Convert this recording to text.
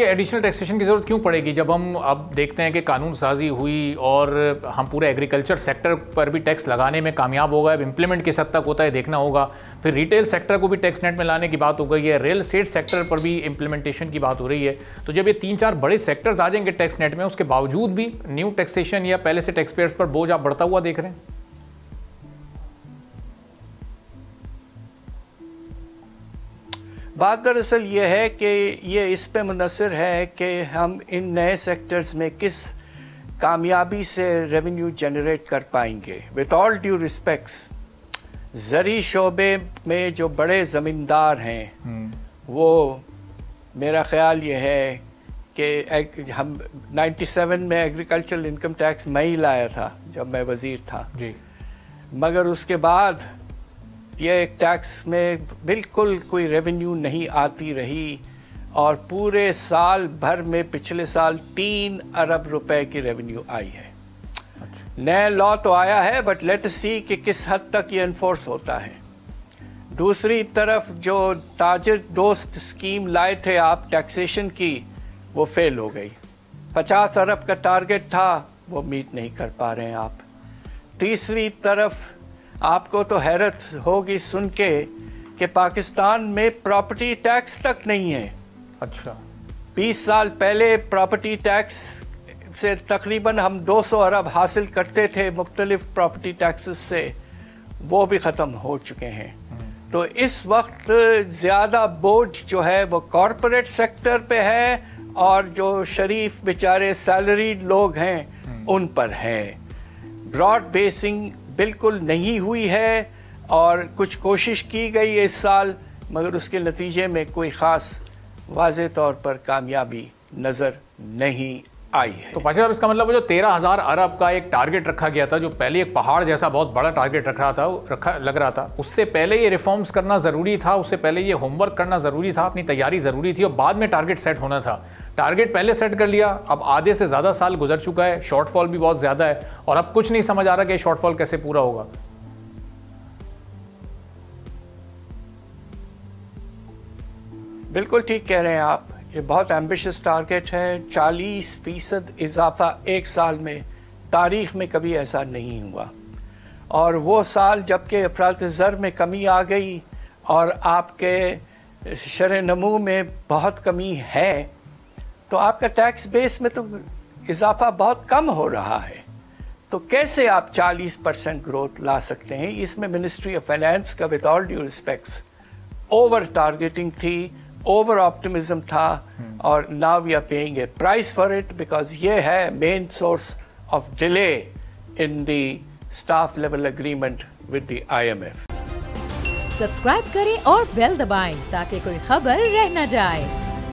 یہ additional taxation کی ضرورت کیوں پڑے گی جب ہم اب دیکھتے ہیں کہ قانون سازی ہوئی اور ہم پورے ایگریکلچر سیکٹر پر بھی ٹیکس لگانے میں کامیاب ہو گئے. اب امپلیمنٹ کس حد تک ہوتا ہے دیکھنا ہوگا. پھر ریٹیل سیکٹر کو بھی ٹیکس نیٹ میں لانے کی بات ہو گئی ہے, ریئل اسٹیٹ سیکٹر پر بھی امپلیمنٹیشن کی بات ہو رہی ہے. تو جب یہ 3-4 بڑے سیکٹرز آ جائیں گے ٹیکس نیٹ میں, اس کے باوجود بھی نیو ٹیکسیشن یا پہلے سے ٹیکس پیئرز پر بوجھ آپ بڑھتا ہوا دیکھ رہے ہیں؟ بات دراصل یہ ہے کہ یہ اس پہ منحصر ہے کہ ہم ان نئے سیکٹرز میں کس کامیابی سے ریونیو جنریٹ کر پائیں گے. وتھ آل ڈیو ریسپیکٹس, زرعی شعبے میں جو بڑے زمیندار ہیں وہ میرا خیال یہ ہے کہ ہم 97 میں ایگریکلچرل انکم ٹیکس میں ہی لایا تھا جب میں وزیر تھا جی, مگر اس کے بعد یہ ایک ٹیکس میں بالکل کوئی ریونیو نہیں آتی رہی, اور پورے سال بھر میں پچھلے سال 3 ارب روپے کی ریونیو آئی ہے. نیا لا تو آیا ہے بٹ لیٹ سی کہ کس حد تک یہ انفورس ہوتا ہے. دوسری طرف جو تاجر دوست اسکیم لائے تھے آپ ٹیکسیشن کی, وہ فیل ہو گئی. 50 ارب کا ٹارگٹ تھا, وہ میٹ نہیں کر پا رہے ہیں آپ. تیسری طرف آپ کو تو حیرت ہوگی سن کے کہ پاکستان میں پراپرٹی ٹیکس تک نہیں ہے. اچھا, 20 سال پہلے پراپرٹی ٹیکس سے تقریباً ہم 200 ارب حاصل کرتے تھے مختلف پراپرٹی ٹیکسز سے, وہ بھی ختم ہو چکے ہیں. تو اس وقت زیادہ بوجھ جو ہے وہ کارپوریٹ سیکٹر پہ ہے, اور جو شریف بیچارے سیلریڈ لوگ ہیں ان پر ہے. براڈ بیسنگ بالکل نہیں ہوئی ہے, اور کچھ کوشش کی گئی اس سال, مگر اس کے نتیجے میں کوئی خاص واضح طور پر کامیابی نظر نہیں آئی ہے. تو پاشا صاحب, اس کا مطلب وہ جو 13,000 ارب کا ایک ٹارگٹ رکھا گیا تھا, جو پہلے ایک پہاڑ جیسا بہت بڑا ٹارگٹ لگ رہا تھا, اس سے پہلے یہ ریفارمز کرنا ضروری تھا, اس سے پہلے یہ ہوم ورک کرنا ضروری تھا, اپنی تیاری ضروری تھی, اور بعد میں ٹارگٹ سیٹ ہونا تھا. ٹارگٹ پہلے سیٹ کر لیا, اب آدھے سے زیادہ سال گزر چکا ہے, شارٹ فال بھی بہت زیادہ ہے, اور اب کچھ نہیں سمجھ آ رہا کہ یہ شارٹ فال کیسے پورا ہوگا. بالکل ٹھیک کہہ رہے ہیں آپ, یہ بہت ایمبیشس ٹارگٹ ہے. 40% اضافہ ایک سال میں تاریخ میں کبھی ایسا نہیں ہوا, اور وہ سال جب کہ افراط زر میں کمی آ گئی اور آپ کے شرح نمو میں بہت کمی ہے, تو آپ کا ٹیکس بیس میں تو اضافہ بہت کم ہو رہا ہے. تو کیسے آپ 40% گروتھ لا سکتے ہیں؟ اس میں منسٹری آف فائنانس کا with all due respects over targeting تھی, اوور آپٹمزم تھا, اور now we are paying a price for it, because یہ ہے main source of delay in the staff level agreement with the IMF. Subscribe کریں اور بیل دبائیں تاکہ کوئی خبر رہ نہ جائے.